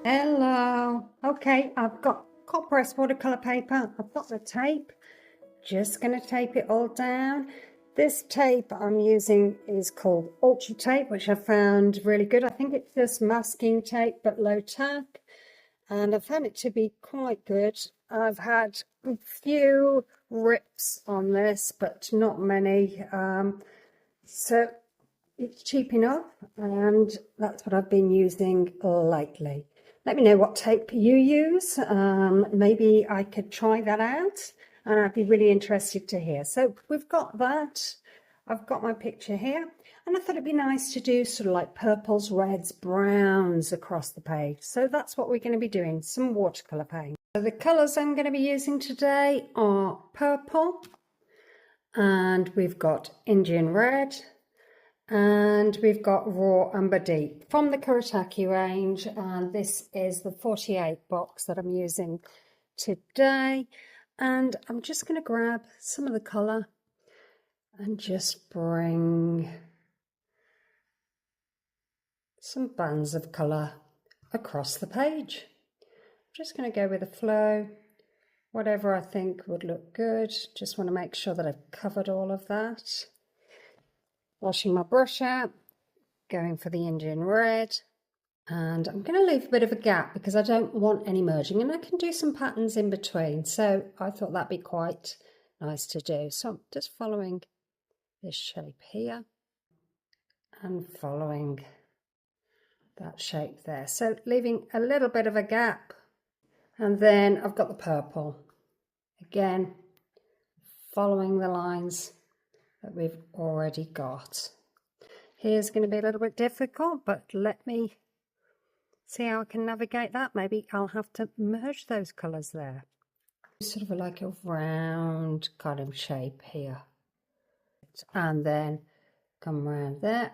Hello. Okay, I've got cold pressed watercolor paper. I've got the tape. Just going to tape it all down. This tape I'm using is called Ultra Tape, which I found really good. I think it's just masking tape but low tack, and I found it to be quite good. I've had a few rips on this, but not many. So it's cheap enough, and that's what I've been using lately. Let me know what tape you use. Maybe I could try that out, and I'd be really interested to hear. So we've got that. I've got my picture here, and I thought it'd be nice to do sort of like purples, reds, browns across the page. So that's what we're going to be doing, some watercolor paint. So the colors I'm going to be using today are purple, and we've got Indian red, and we've got raw umber deep from the Kuretake range, and this is the 48 box that I'm using today. And I'm just going to grab some of the colour and just bring some bands of colour across the page. I'm just going to go with the flow, whatever I think would look good. Just want to make sure that I've covered all of that. Washing my brush out, going for the Indian red, and I'm going to leave a bit of a gap because I don't want any merging, and I can do some patterns in between, so I thought that'd be quite nice to do. So I'm just following this shape here and following that shape there, so leaving a little bit of a gap. And then I've got the purple, again following the lines that we've already got. Here's going to be a little bit difficult, but let me see how I can navigate that. Maybe I'll have to merge those colours there. Sort of like a round kind of shape here, and then come around there.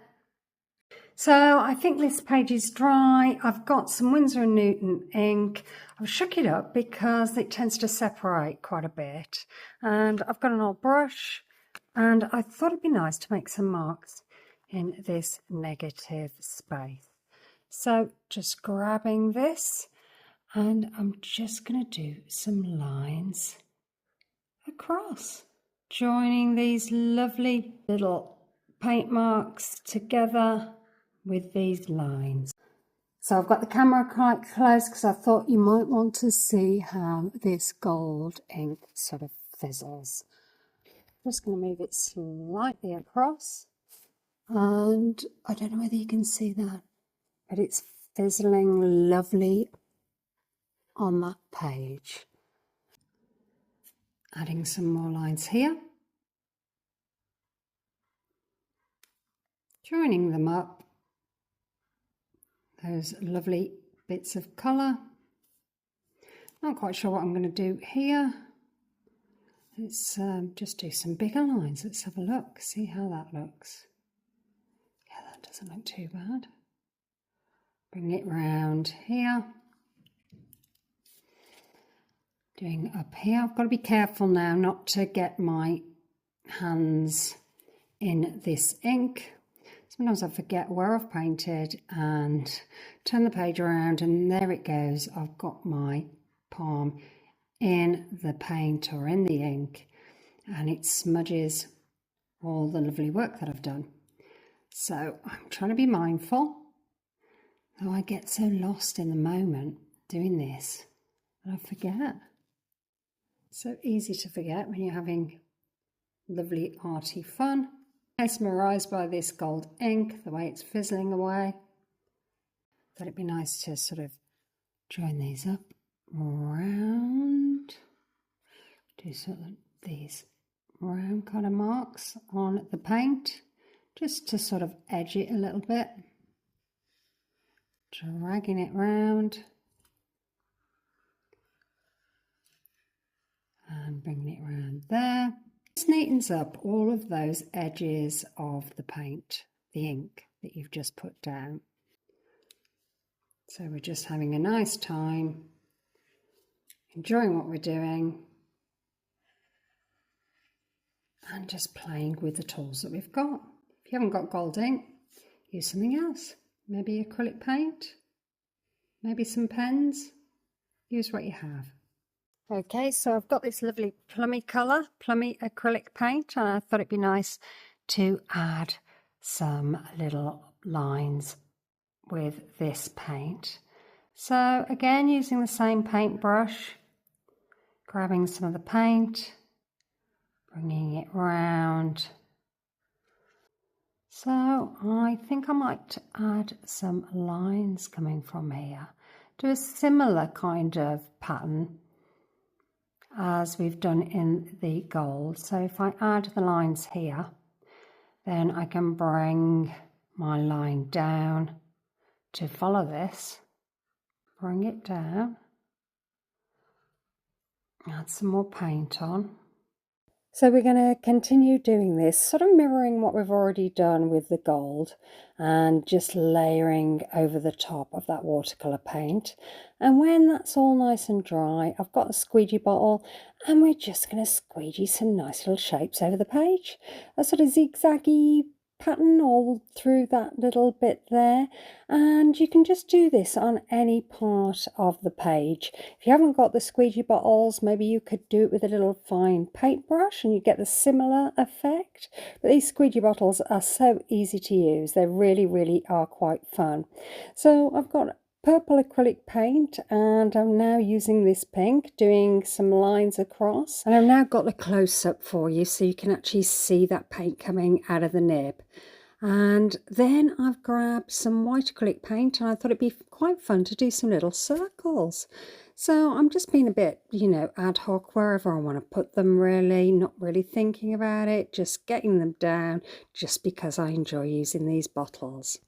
So I think this page is dry. I've got some Winsor & Newton ink. I've shook it up because it tends to separate quite a bit, and I've got an old brush, and I thought it'd be nice to make some marks in this negative space. So just grabbing this, and I'm just going to do some lines across, joining these lovely little paint marks together with these lines. So I've got the camera quite close because I thought you might want to see how this gold ink sort of fizzles. Just going to move it slightly across, and I don't know whether you can see that, but it's fizzling lovely on that page. Adding some more lines here, joining them up, those lovely bits of colour. Not quite sure what I'm going to do here. Let's just do some bigger lines. Let's have a look, see how that looks. Yeah, that doesn't look too bad. Bring it round here. Doing up here. I've got to be careful now not to get my hands in this ink. Sometimes I forget where I've painted and turn the page around, and there it goes. I've got my palm in the paint or in the ink, and it smudges all the lovely work that I've done. So I'm trying to be mindful, though I get so lost in the moment doing this that I forget. So easy to forget when you're having lovely arty fun. Mesmerised by this gold ink, the way it's fizzling away. Thought it'd be nice to sort of join these up round. Do sort of these round kind of marks on the paint, just to sort of edge it a little bit. Dragging it round. And bringing it around there. This neatens up all of those edges of the paint, the ink that you've just put down. So we're just having a nice time, enjoying what we're doing, and just playing with the tools that we've got. If you haven't got gold ink, use something else. Maybe acrylic paint, maybe some pens. Use what you have. Okay, so I've got this lovely plummy colour, plummy acrylic paint, and I thought it'd be nice to add some little lines with this paint. So again, using the same paintbrush, grabbing some of the paint, bringing it round. So I think I might add some lines coming from here. Do a similar kind of pattern as we've done in the gold. So if I add the lines here, then I can bring my line down to follow this. Bring it down. Add some more paint on. So we're going to continue doing this, sort of mirroring what we've already done with the gold and just layering over the top of that watercolour paint. And when that's all nice and dry, I've got a squeegee bottle and we're just going to squeegee some nice little shapes over the page. A sort of zigzaggy pattern all through that little bit there, and you can just do this on any part of the page. If you haven't got the squeegee bottles, maybe you could do it with a little fine paintbrush and you get the similar effect. But these squeegee bottles are so easy to use, they really are quite fun. So I've got purple acrylic paint and I'm now using this pink, doing some lines across, and I've now got the close-up for you so you can actually see that paint coming out of the nib. And then I've grabbed some white acrylic paint and I thought it'd be quite fun to do some little circles. So I'm just being a bit, ad hoc wherever I want to put them, really, not really thinking about it, just getting them down just because I enjoy using these bottles.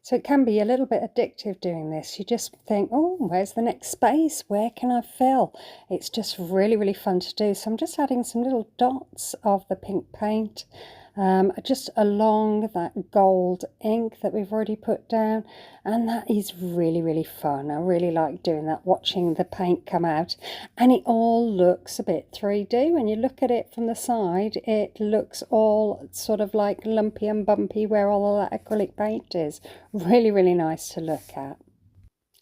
So it can be a little bit addictive doing this. You just think, oh, where's the next space? Where can I fill? It's just really fun to do. So I'm just adding some little dots of the pink paint just along that gold ink that we've already put down, and that is really fun. I really like doing that, watching the paint come out, and it all looks a bit 3D. When you look at it from the side, it looks all sort of like lumpy and bumpy where all of that acrylic paint is. Really nice to look at.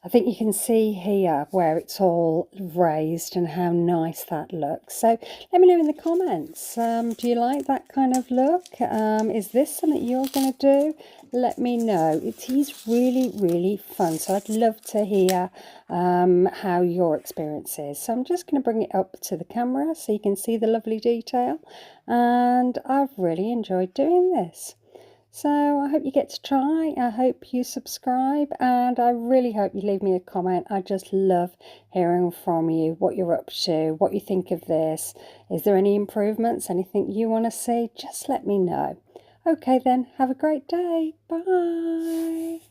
I think you can see here where it's all raised and how nice that looks. So let me know in the comments, do you like that kind of look? Is this something you're going to do? Let me know. It is really fun, so I'd love to hear how your experience is. So I'm just going to bring it up to the camera so you can see the lovely detail, and I've really enjoyed doing this. So I hope you get to try, I hope you subscribe, and I really hope you leave me a comment. I just love hearing from you, what you're up to, what you think of this. Is there any improvements, anything you want to see? Just let me know. Okay then, have a great day. Bye.